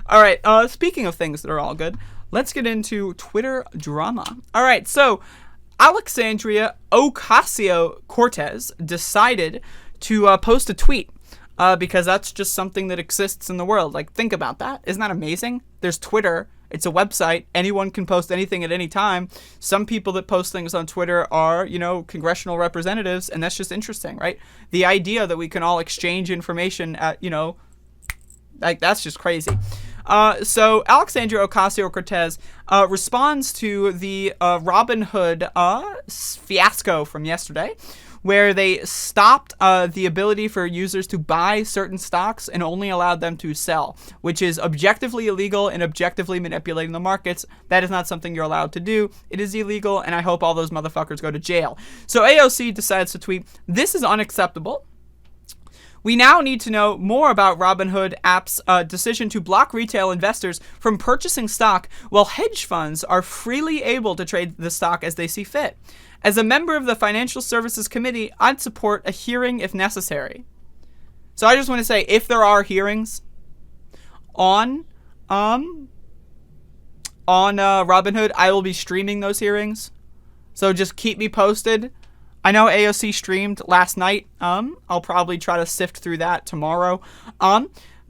All right, speaking of things that are all good, let's get into Twitter drama. All right, so Alexandria Ocasio-Cortez decided to post a tweet because that's just something that exists in the world. Like, think about that. Isn't that amazing? There's Twitter. It's a website. Anyone can post anything at any time. Some people that post things on Twitter are, congressional representatives, and that's just interesting, right? The idea that we can all exchange information at, that's just crazy. So Alexandria Ocasio-Cortez responds to the Robinhood fiasco from yesterday, where they stopped the ability for users to buy certain stocks and only allowed them to sell, which is objectively illegal and objectively manipulating the markets. That is not something you're allowed to do. It is illegal, and I hope all those motherfuckers go to jail. So AOC decides to tweet, "This is unacceptable. We now need to know more about Robinhood app's decision to block retail investors from purchasing stock while hedge funds are freely able to trade the stock as they see fit. As a member of the Financial Services Committee, I'd support a hearing if necessary." So I just want to say, if there are hearings on Robinhood, I will be streaming those hearings. So just keep me posted. I know AOC streamed last night. I'll probably try to sift through that tomorrow.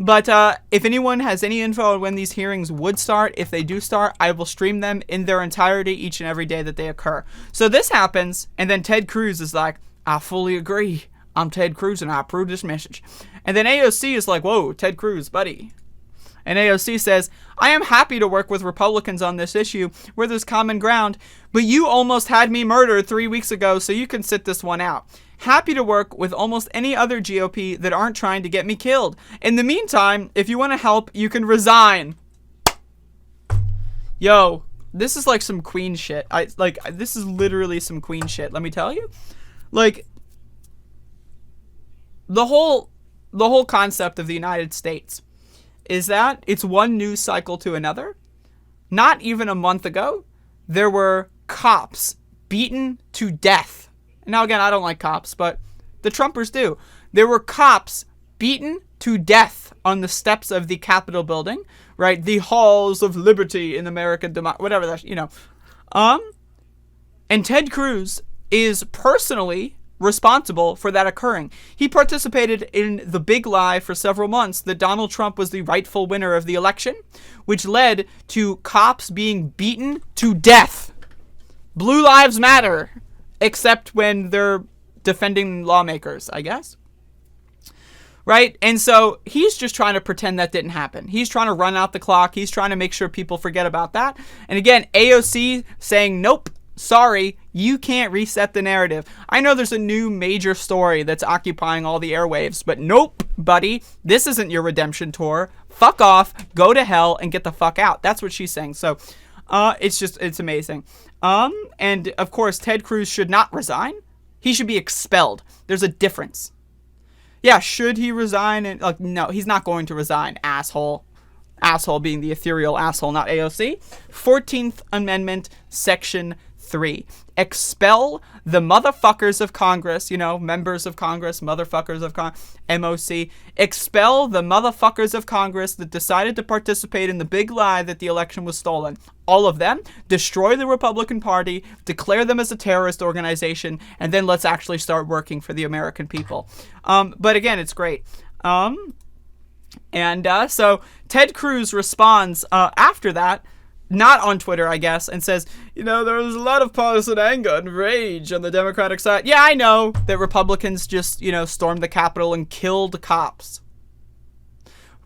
But if anyone has any info on when these hearings would start, if they do start, I will stream them in their entirety each and every day that they occur. So this happens, and then Ted Cruz is like, "I fully agree. I'm Ted Cruz, and I approve this message." And then AOC is like, "Whoa, Ted Cruz, buddy." And AOC says, "I am happy to work with Republicans on this issue where there's common ground, but you almost had me murdered 3 weeks ago, so you can sit this one out. Happy to work with almost any other GOP that aren't trying to get me killed. In the meantime, if you want to help, you can resign." Yo, this is like some queen shit. This is literally some queen shit, let me tell you. Like, the whole concept of the United States is that it's one news cycle to another. Not even a month ago, there were cops beaten to death. Now, again, I don't like cops, but the Trumpers do. There were cops beaten to death on the steps of the Capitol building, right? The halls of liberty in American democracy, whatever that's, And Ted Cruz is personally responsible for that occurring. He participated in the big lie for several months that Donald Trump was the rightful winner of the election, which led to cops being beaten to death. Blue lives matter. Except when they're defending lawmakers, I guess. Right? And so he's just trying to pretend that didn't happen. He's trying to run out the clock. He's trying to make sure people forget about that. And again, AOC saying, "Nope, sorry, you can't reset the narrative." I know there's a new major story that's occupying all the airwaves, but nope, buddy, this isn't your redemption tour. Fuck off, go to hell, and get the fuck out. That's what she's saying. So it's amazing. And of course, Ted Cruz should not resign. He should be expelled. There's a difference. Yeah, should he resign? And no, he's not going to resign, asshole. Asshole being the ethereal asshole, not AOC. 14th Amendment, Section 3. Expel the motherfuckers of Congress, members of Congress, motherfuckers of MOC. Expel the motherfuckers of Congress that decided to participate in the big lie that the election was stolen. All of them. Destroy the Republican Party, declare them as a terrorist organization, and then let's actually start working for the American people. But again, it's great. So Ted Cruz responds after that, not on Twitter, I guess, and says, there was a lot of partisan anger and rage on the Democratic side. Yeah, I know that Republicans just, stormed the Capitol and killed cops.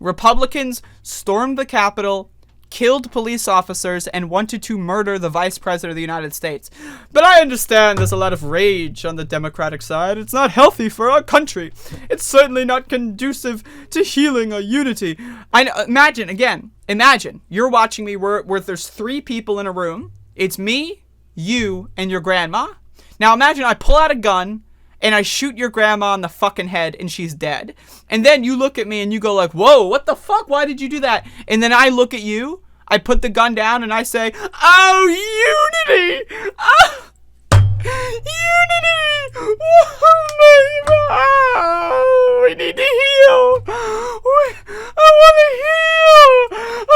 Republicans stormed the Capitol, killed police officers, and wanted to murder the Vice President of the United States. But I understand there's a lot of rage on the Democratic side. It's not healthy for our country. It's certainly not conducive to healing or unity. Imagine you're watching me where there's 3 people in a room. It's me, you, and your grandma. Now imagine I pull out a gun and I shoot your grandma in the fucking head and she's dead. And then you look at me and you go like, "Whoa, what the fuck? Why did you do that?" And then I look at you, I put the gun down and I say, "Oh, unity! Oh, unity! Oh, we need to heal! I want to heal!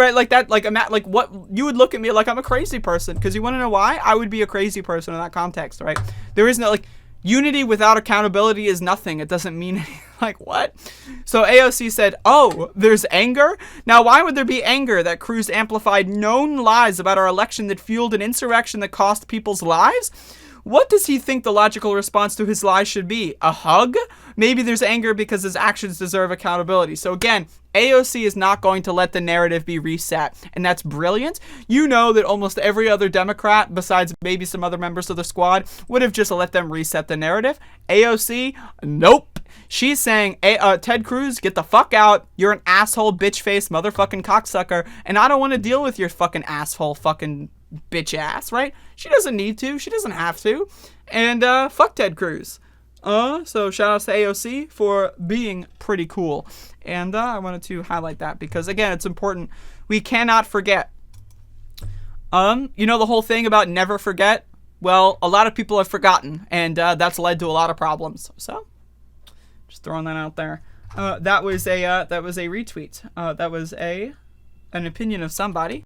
right, like that, like what you would look at me like I'm a crazy person, because you want to know why? I would be a crazy person in that context, right? There is no, like, unity without accountability is nothing. It doesn't mean anything. Like, what? So AOC said, oh, there's anger? Now, why would there be anger that Cruz amplified known lies about our election that fueled an insurrection that cost people's lives? What does he think the logical response to his lies should be? A hug? Maybe there's anger because his actions deserve accountability. So again, AOC is not going to let the narrative be reset, and that's brilliant. You know that almost every other Democrat, besides maybe some other members of the squad, would have just let them reset the narrative. AOC, nope. She's saying, Ted Cruz, get the fuck out. You're an asshole, bitch-faced, motherfucking cocksucker, and I don't want to deal with your fucking asshole fucking bitch ass, right? She doesn't need to. She doesn't have to. And fuck Ted Cruz. So shout outs to AOC for being pretty cool. And I wanted to highlight that because, again, it's important. We cannot forget. You know the whole thing about never forget? Well, a lot of people have forgotten, and that's led to a lot of problems. So just throwing that out there. That was a retweet. That was an opinion of somebody.